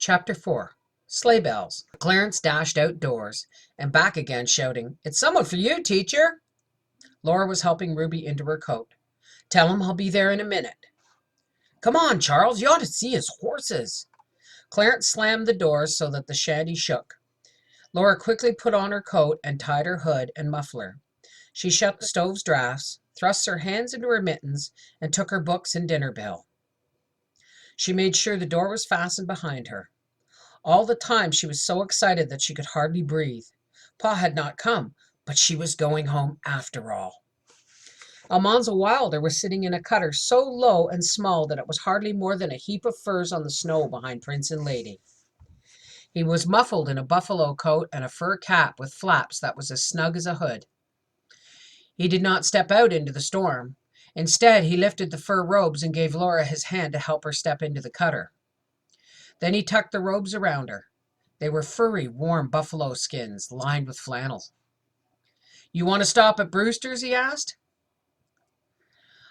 Chapter 4. Sleigh Bells. Clarence dashed outdoors and back again, shouting, "It's someone for you, teacher!" Laura was helping Ruby into her coat. "Tell him I'll be there in a minute." "Come on, Charles, you ought to see his horses." Clarence slammed the doors so that the shanty shook. Laura quickly put on her coat and tied her hood and muffler. She shut the stove's drafts, thrust her hands into her mittens, and took her books and dinner bell. She made sure the door was fastened behind her. All the time she was so excited that she could hardly breathe. Pa had not come, but she was going home after all. Almanzo Wilder was sitting in a cutter so low and small that it was hardly more than a heap of furs on the snow behind Prince and Lady. He was muffled in a buffalo coat and a fur cap with flaps that was as snug as a hood. He did not step out into the storm. Instead, he lifted the fur robes and gave Laura his hand to help her step into the cutter. Then he tucked the robes around her. They were furry, warm buffalo skins lined with flannel. "You want to stop at Brewster's?" he asked.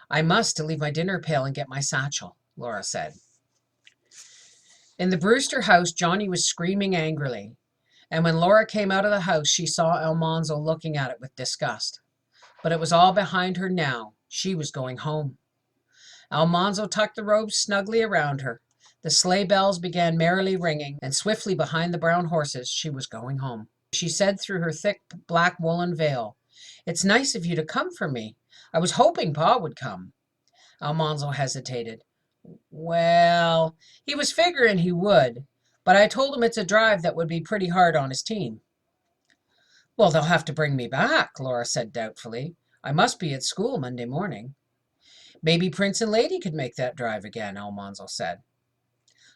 "I must, to leave my dinner pail and get my satchel," Laura said. In the Brewster house, Johnny was screaming angrily, and when Laura came out of the house, she saw Almanzo looking at it with disgust. But it was all behind her now. She was going home. Almanzo tucked the robes snugly around her. The sleigh bells began merrily ringing, and swiftly behind the brown horses she was going home. She said through her thick black woolen veil, "It's nice of you to come for me. I was hoping Pa would come." Almanzo hesitated. "Well, he was figuring he would, but I told him it's a drive that would be pretty hard on his team." "Well, they'll have to bring me back," Laura said doubtfully. "I must be at school Monday morning." "Maybe Prince and Lady could make that drive again," Almanzo said.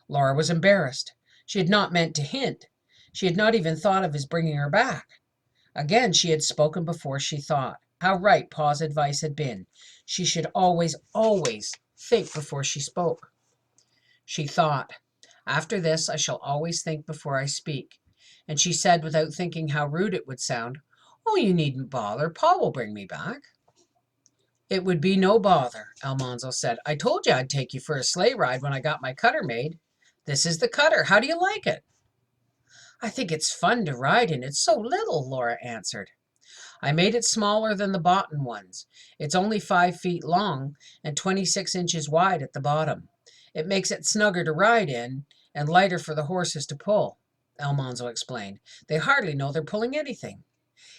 Laura was embarrassed. She had not meant to hint. She had not even thought of his bringing her back. Again she had spoken before she thought. How right Pa's advice had been. She should always, always think before she spoke. She thought, "After this I shall always think before I speak." And she said, without thinking how rude it would sound, "Oh, you needn't bother. Pa will bring me back." "It would be no bother," Almanzo said. "I told you I'd take you for a sleigh ride when I got my cutter made. This is the cutter. How do you like it?" "I think it's fun to ride in. It's so little," Laura answered. "I made it smaller than the Botten ones. It's only 5 feet long and 26 inches wide at the bottom. It makes it snugger to ride in and lighter for the horses to pull," Almanzo explained. "They hardly know they're pulling anything."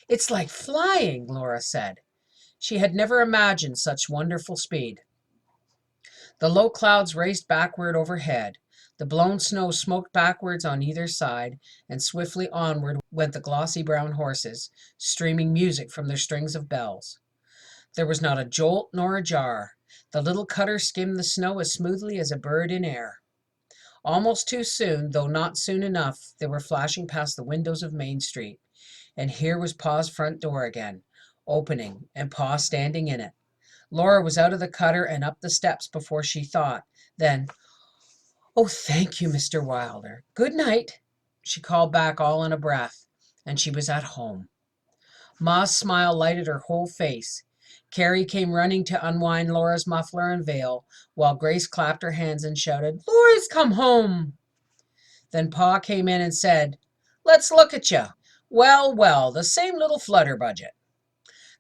"It's like flying," Laura said. She had never imagined such wonderful speed. The low clouds raced backward overhead. The blown snow smoked backwards on either side, and swiftly onward went the glossy brown horses, streaming music from their strings of bells. There was not a jolt nor a jar. The little cutter skimmed the snow as smoothly as a bird in air. Almost too soon, though not soon enough, they were flashing past the windows of Main Street, and here was Pa's front door again, opening, and Pa standing in it. Laura was out of the cutter and up the steps before she thought. Then, "Oh, thank you, Mr. Wilder. Good night," she called back all in a breath, and she was at home. Ma's smile lighted her whole face. Carrie came running to unwind Laura's muffler and veil, while Grace clapped her hands and shouted, "Laura's come home!" Then Pa came in and said, "Let's look at you. Well, well, the same little flutterbudget."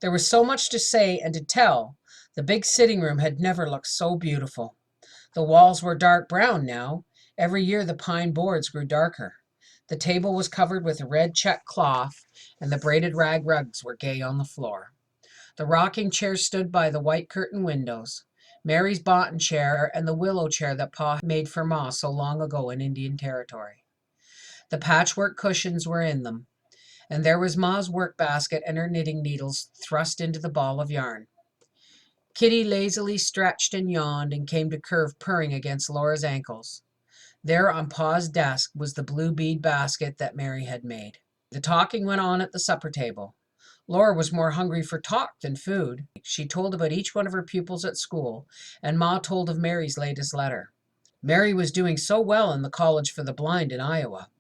There was so much to say and to tell. The big sitting room had never looked so beautiful. The walls were dark brown now. Every year the pine boards grew darker. The table was covered with red check cloth, and the braided rag rugs were gay on the floor. The rocking chair stood by the white curtained windows. Mary's Botten chair and the willow chair that Pa made for Ma so long ago in Indian Territory. The patchwork cushions were in them, and there was Ma's work basket and her knitting needles thrust into the ball of yarn. Kitty lazily stretched and yawned and came to curve purring against Laura's ankles. There on Pa's desk was the blue bead basket that Mary had made. The talking went on at the supper table. Laura was more hungry for talk than food. She told about each one of her pupils at school, and Ma told of Mary's latest letter. Mary was doing so well in the College for the Blind in Iowa.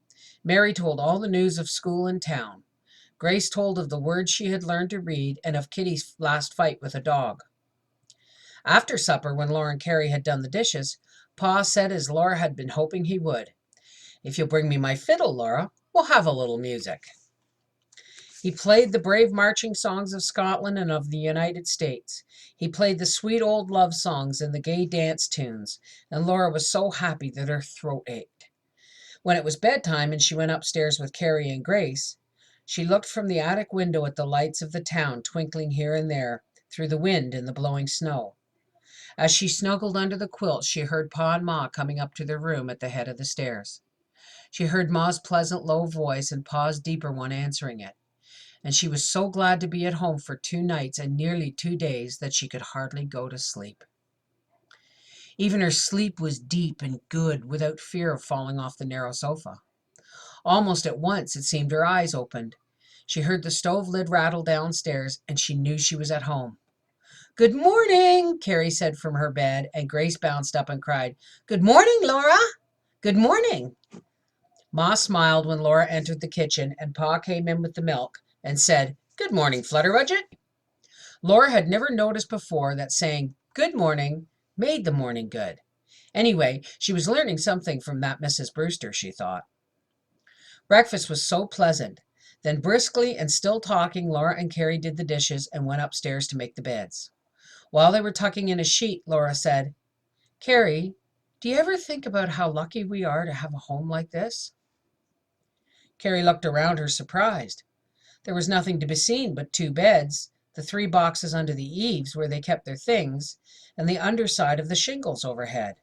Mary told all the news of school and town. Grace told of the words she had learned to read and of Kitty's last fight with a dog. After supper, when Laura and Carrie had done the dishes, Pa said, as Laura had been hoping he would, If you'll bring me my fiddle, Laura, we'll have a little music." He played the brave marching songs of Scotland and of the United States. He played the sweet old love songs and the gay dance tunes, and Laura was so happy that her throat ached. When it was bedtime and she went upstairs with Carrie and Grace, she looked from the attic window at the lights of the town twinkling here and there through the wind and the blowing snow. As she snuggled under the quilt, she heard Pa and Ma coming up to their room at the head of the stairs. She heard Ma's pleasant low voice and Pa's deeper one answering it, and she was so glad to be at home for 2 nights and nearly 2 days that she could hardly go to sleep. Even her sleep was deep and good, without fear of falling off the narrow sofa. Almost at once it seemed her eyes opened. She heard the stove lid rattle downstairs, and she knew she was at home. "Good morning," Carrie said from her bed, and Grace bounced up and cried, "Good morning, Laura." "Good morning." Ma smiled when Laura entered the kitchen, and Pa came in with the milk and said, "Good morning, Flutterbudget." Laura had never noticed before that saying "good morning" made the morning good. Anyway, she was learning something from that Mrs. Brewster, she thought. Breakfast was so pleasant. Then briskly and still talking, Laura and Carrie did the dishes and went upstairs to make the beds. While they were tucking in a sheet, Laura said, "Carrie, do you ever think about how lucky we are to have a home like this?" Carrie looked around her, surprised. There was nothing to be seen but 2 beds, the 3 boxes under the eaves where they kept their things, and the underside of the shingles overhead.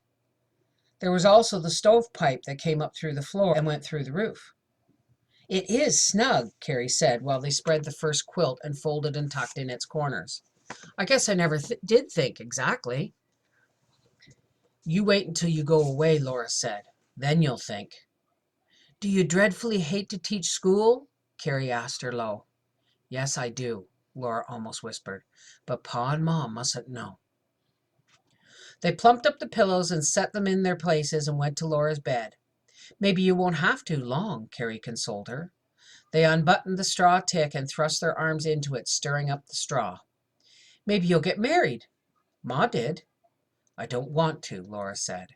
There was also the stovepipe that came up through the floor and went through the roof. "It is snug," Carrie said while they spread the first quilt and folded and tucked in its corners. "I guess I never did think exactly." "You wait until you go away," Laura said. "Then you'll think." "Do you dreadfully hate to teach school?" Carrie asked her low. "Yes, I do," Laura almost whispered, "but Pa and Ma mustn't know." They plumped up the pillows and set them in their places and went to Laura's bed. "Maybe you won't have to long," Carrie consoled her. They unbuttoned the straw tick and thrust their arms into it, stirring up the straw. "Maybe you'll get married." Ma did. "I don't want to," Laura said.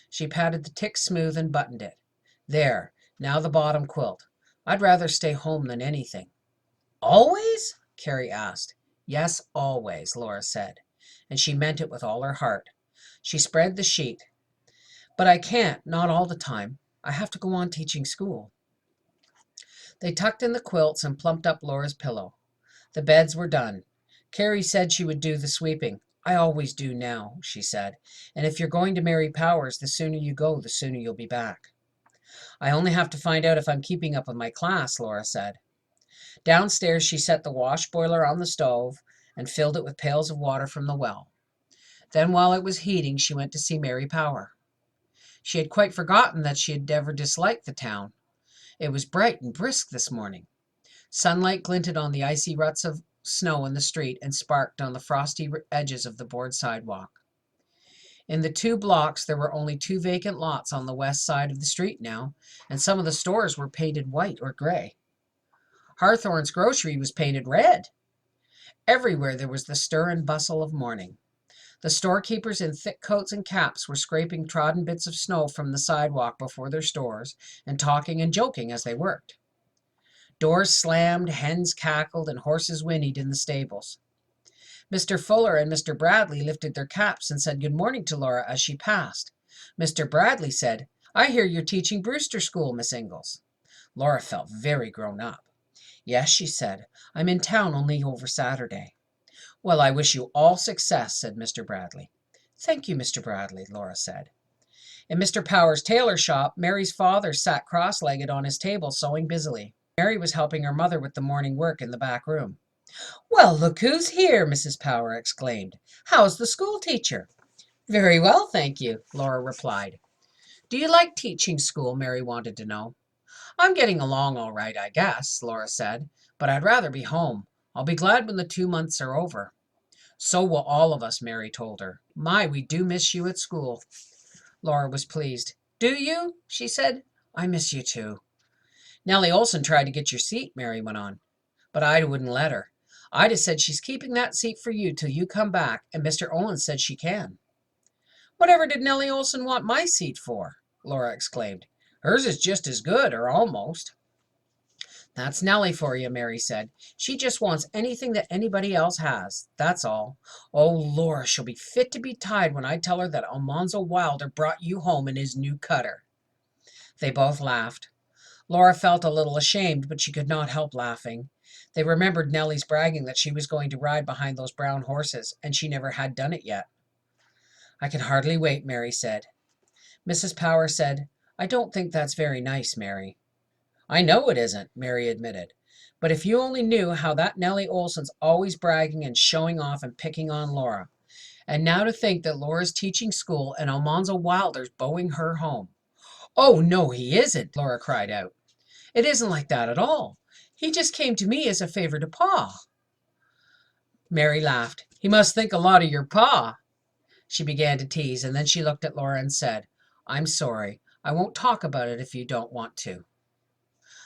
She patted the tick smooth and buttoned it. "There, now the bottom quilt. I'd rather stay home than anything." "Always?" Carrie asked. "Yes, always," Laura said, and she meant it with all her heart. She spread the sheet. "But I can't, not all the time. I have to go on teaching school." They tucked in the quilts and plumped up Laura's pillow. The beds were done. Carrie said she would do the sweeping. "I always do now," she said, "and if you're going to marry Powers, the sooner you go, the sooner you'll be back." "I only have to find out if I'm keeping up with my class," Laura said. Downstairs, she set the wash boiler on the stove and filled it with pails of water from the well. Then, while it was heating, she went to see Mary Power. She had quite forgotten that she had ever disliked the town. It was bright and brisk this morning. Sunlight glinted on the icy ruts of snow in the street and sparkled on the frosty edges of the board sidewalk. In the 2 blocks, there were only 2 vacant lots on the west side of the street now, and some of the stores were painted white or gray. Hawthorne's grocery was painted red. Everywhere there was the stir and bustle of morning. The storekeepers in thick coats and caps were scraping trodden bits of snow from the sidewalk before their stores and talking and joking as they worked. Doors slammed, hens cackled, and horses whinnied in the stables. Mr. Fuller and Mr. Bradley lifted their caps and said good morning to Laura as she passed. Mr. Bradley said, "I hear you're teaching Brewster School, Miss Ingalls." Laura felt very grown up. "Yes," she said, "I'm in town only over Saturday." "Well, I wish you all success," said Mr. Bradley. "Thank you, Mr. Bradley," Laura said. In Mr. Power's tailor shop, Mary's father sat cross-legged on his table sewing busily. Mary was helping her mother with the morning work in the back room. "Well, look who's here!" Mrs. Power exclaimed. "How's the school teacher?" "Very well, thank you," Laura replied. "Do you like teaching school?" Mary wanted to know. "I'm getting along all right, I guess," Laura said, "but I'd rather be home. I'll be glad when the 2 months are over." "So will all of us," Mary told her. "My, we do miss you at school." Laura was pleased. "Do you?" she said. "I miss you too." "Nellie Olson tried to get your seat," Mary went on, "but I wouldn't let her. Ida said she's keeping that seat for you till you come back, and Mr. Owen said she can." "Whatever did Nellie Olson want my seat for?" Laura exclaimed. Hers is just as good, or almost. That's Nellie for you, Mary said. She just wants anything that anybody else has. That's all. Oh, Laura, she'll be fit to be tied when I tell her that Almanzo Wilder brought you home in his new cutter. They both laughed. Laura felt a little ashamed, but she could not help laughing. They remembered Nellie's bragging that she was going to ride behind those brown horses, and she never had done it yet. I can hardly wait, Mary said. Mrs. Power said, I don't think that's very nice, Mary. I know it isn't, Mary admitted. But if you only knew how that Nellie Olson's always bragging and showing off and picking on Laura. And now to think that Laura's teaching school and Almanzo Wilder's beauing her home. Oh, no, he isn't, Laura cried out. It isn't like that at all. He just came to me as a favor to Pa. Mary laughed. He must think a lot of your Pa. She began to tease, and then she looked at Laura and said, I'm sorry. I won't talk about it if you don't want to.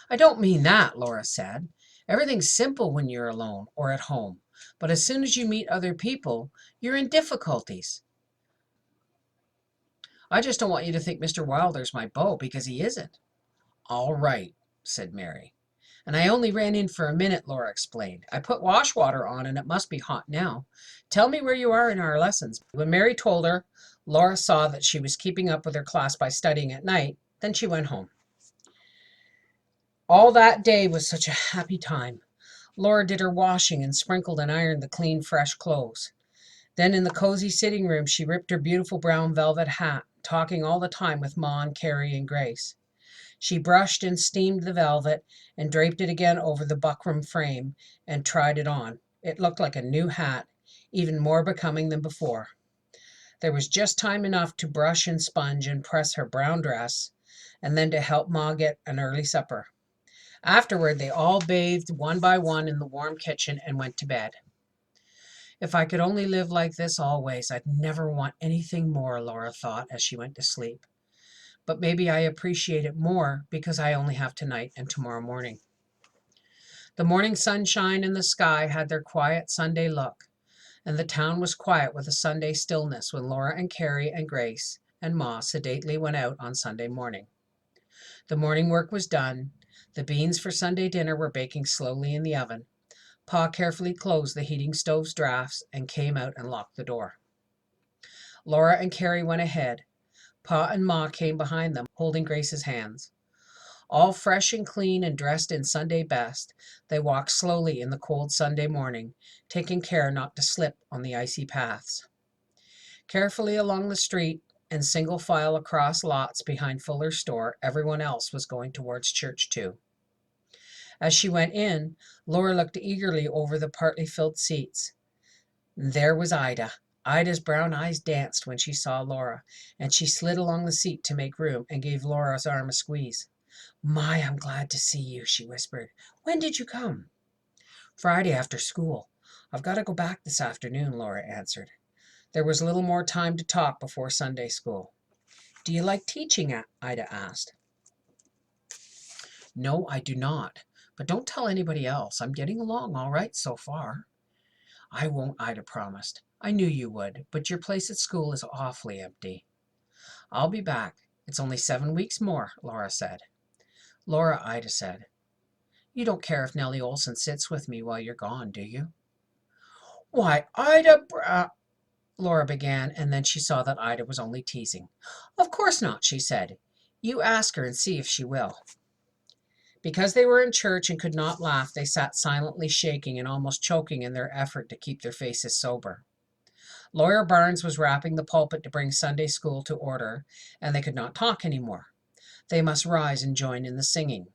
I don't mean that, Laura said. Everything's simple when you're alone or at home. But as soon as you meet other people, you're in difficulties. I just don't want you to think Mr. Wilder's my beau, because he isn't. All right, said Mary. And I only ran in for a minute, Laura explained. I put wash water on and it must be hot now. Tell me where you are in our lessons. When Mary told her, Laura saw that she was keeping up with her class by studying at night. Then she went home. All that day was such a happy time. Laura did her washing and sprinkled and ironed the clean, fresh clothes. Then in the cozy sitting room, she ripped her beautiful brown velvet hat, talking all the time with Ma and Carrie and Grace. She brushed and steamed the velvet and draped it again over the buckram frame and tried it on. It looked like a new hat, even more becoming than before. There was just time enough to brush and sponge and press her brown dress, and then to help Ma get an early supper. Afterward, they all bathed one by one in the warm kitchen and went to bed. If I could only live like this always, I'd never want anything more, Laura thought as she went to sleep. But maybe I appreciate it more because I only have tonight and tomorrow morning. The morning sunshine and the sky had their quiet Sunday look, and the town was quiet with a Sunday stillness when Laura and Carrie and Grace and Ma sedately went out on Sunday morning. The morning work was done. The beans for Sunday dinner were baking slowly in the oven. Pa carefully closed the heating stove's drafts and came out and locked the door. Laura and Carrie went ahead. Pa and Ma came behind them, holding Grace's hands. All fresh and clean and dressed in Sunday best, they walked slowly in the cold Sunday morning, taking care not to slip on the icy paths. Carefully along the street and single file across lots behind Fuller's store, everyone else was going towards church too. As she went in, Laura looked eagerly over the partly filled seats. There was Ida. Ida's brown eyes danced when she saw Laura, and she slid along the seat to make room and gave Laura's arm a squeeze. My, I'm glad to see you, she whispered. When did you come? Friday after school. I've got to go back this afternoon, Laura answered. There was little more time to talk before Sunday school. Do you like teaching? Ida asked. No, I do not. But don't tell anybody else. I'm getting along all right so far. I won't, Ida promised. I knew you would, but your place at school is awfully empty. I'll be back. It's only 7 weeks more, Laura said. Laura, Ida said. You don't care if Nellie Olson sits with me while you're gone, do you? Why, Ida, Laura began, and then she saw that Ida was only teasing. Of course not, she said. You ask her and see if she will. Because they were in church and could not laugh, they sat silently shaking and almost choking in their effort to keep their faces sober. Lawyer Barnes was rapping the pulpit to bring Sunday school to order, and they could not talk any more. They must rise and join in the singing.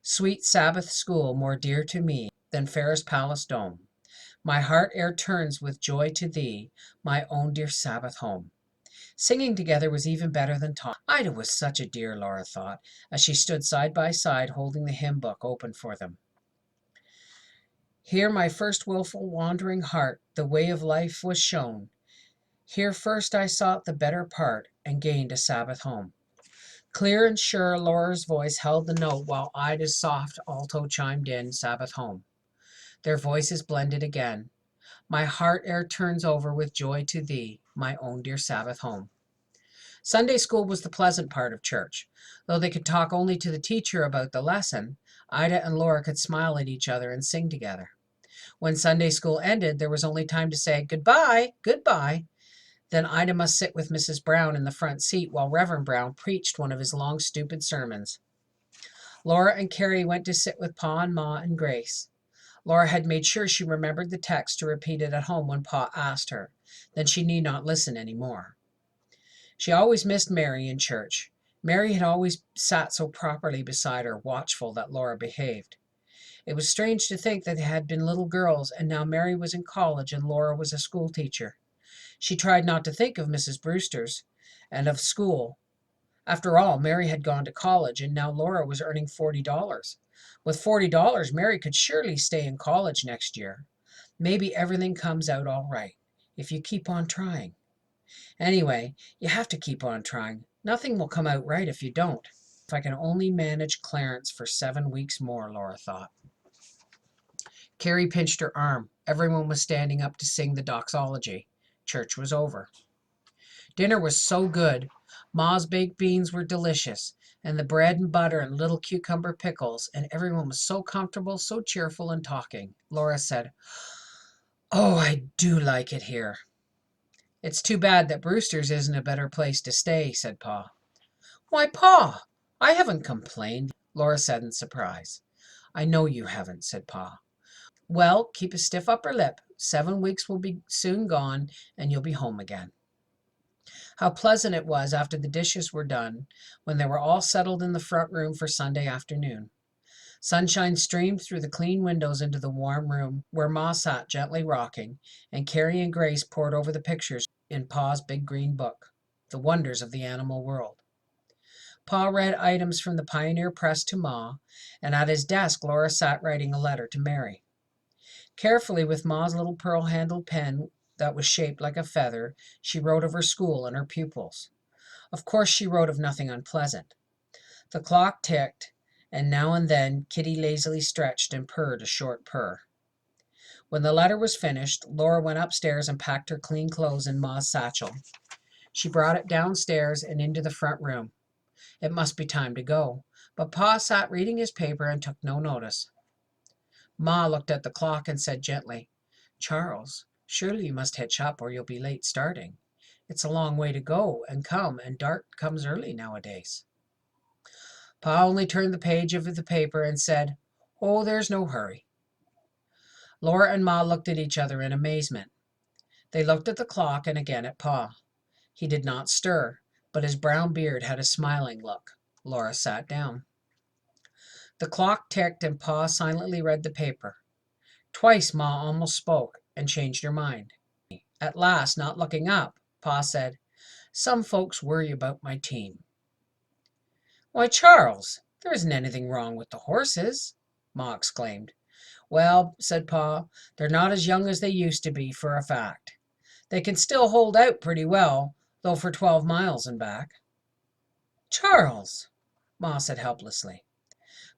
Sweet Sabbath school, more dear to me than fairest palace dome. My heart e'er turns with joy to thee, my own dear Sabbath home. Singing together was even better than talking. Ida was such a dear, Laura thought, as she stood side by side holding the hymn book open for them. Here my first wilful wandering heart the way of life was shown. Here first I sought the better part and gained a Sabbath home. Clear and sure Laura's voice held the note while Ida's soft alto chimed in Sabbath home. Their voices blended again. My heart e'er turns over with joy to thee, my own dear Sabbath home. Sunday school was the pleasant part of church. Though they could talk only to the teacher about the lesson, Ida and Laura could smile at each other and sing together. When Sunday school ended, there was only time to say, "Goodbye, goodbye." Then Ida must sit with Mrs. Brown in the front seat while Reverend Brown preached one of his long, stupid sermons. Laura and Carrie went to sit with Pa and Ma and Grace. Laura had made sure she remembered the text to repeat it at home when Pa asked her. Then she need not listen any more. She always missed Mary in church. Mary had always sat so properly beside her, watchful that Laura behaved. It was strange to think that they had been little girls, and now Mary was in college and Laura was a school teacher. She tried not to think of Mrs. Brewster's and of school. After all, Mary had gone to college, and now Laura was earning $40. With $40, Mary could surely stay in college next year. Maybe everything comes out all right, if you keep on trying. Anyway, you have to keep on trying. Nothing will come out right if you don't. If I can only manage Clarence for 7 weeks more, Laura thought. Carrie pinched her arm. Everyone was standing up to sing the doxology. Church was over. Dinner was so good. Ma's baked beans were delicious, and the bread and butter and little cucumber pickles, and everyone was so comfortable, so cheerful and talking. Laura said, "Oh, I do like it here." "It's too bad that Brewster's isn't a better place to stay," said Pa. "Why, Pa, I haven't complained," Laura said in surprise. "I know you haven't," said Pa. "Well, keep a stiff upper lip. 7 weeks will be soon gone, and you'll be home again." How pleasant it was after the dishes were done, when they were all settled in the front room for Sunday afternoon. Sunshine streamed through the clean windows into the warm room where Ma sat gently rocking, and Carrie and Grace pored over the pictures in Pa's big green book, The Wonders of the Animal World. Pa read items from the Pioneer Press to Ma, and at his desk Laura sat writing a letter to Mary. Carefully, with Ma's little pearl-handled pen that was shaped like a feather, she wrote of her school and her pupils. Of course she wrote of nothing unpleasant. The clock ticked, and now and then Kitty lazily stretched and purred a short purr. When the letter was finished, Laura went upstairs and packed her clean clothes in Ma's satchel. She brought it downstairs and into the front room. It must be time to go, but Pa sat reading his paper and took no notice. Ma looked at the clock and said gently, "Charles, surely you must hitch up or you'll be late starting. It's a long way to go and come, and dark comes early nowadays." Pa only turned the page of the paper and said, "Oh, there's no hurry." Laura and Ma looked at each other in amazement. They looked at the clock and again at Pa. He did not stir, but his brown beard had a smiling look. Laura sat down. The clock ticked and Pa silently read the paper. Twice Ma almost spoke and changed her mind. At last, not looking up, Pa said, "Some folks worry about my team." "Why, Charles, there isn't anything wrong with the horses," Ma exclaimed. "Well," said Pa, "they're not as young as they used to be, for a fact. They can still hold out pretty well, though for 12 miles and back." "Charles," Ma said helplessly.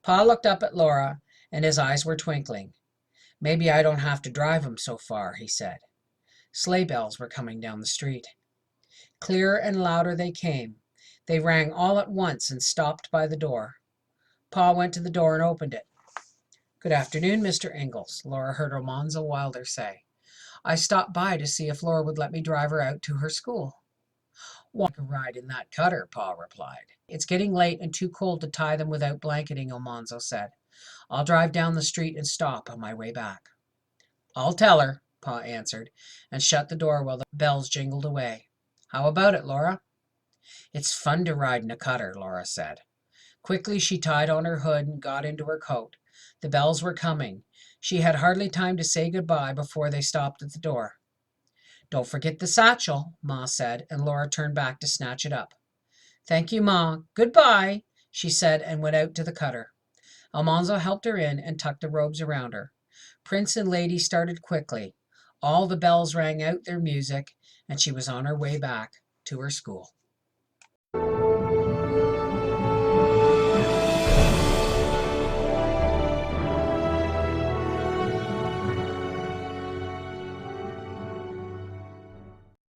Pa looked up at Laura, and his eyes were twinkling. "Maybe I don't have to drive 'em so far," he said. Sleigh bells were coming down the street. Clearer and louder they came. They rang all at once and stopped by the door. Pa went to the door and opened it. "Good afternoon, Mr. Ingalls," Laura heard Almanzo Wilder say. "I stopped by to see if Laura would let me drive her out to her school." "Want a ride in that cutter," Pa replied. "It's getting late and too cold to tie them without blanketing," Almanzo said. "I'll drive down the street and stop on my way back." "I'll tell her," Pa answered, and shut the door while the bells jingled away. "How about it, Laura?" "It's fun to ride in a cutter," Laura said. Quickly she tied on her hood and got into her coat. The bells were coming. She had hardly time to say goodbye before they stopped at the door. "Don't forget the satchel," Ma said, and Laura turned back to snatch it up. "Thank you, Ma. Goodbye," she said, and went out to the cutter. Almanzo helped her in and tucked the robes around her. Prince and Lady started quickly. All the bells rang out their music, and she was on her way back to her school.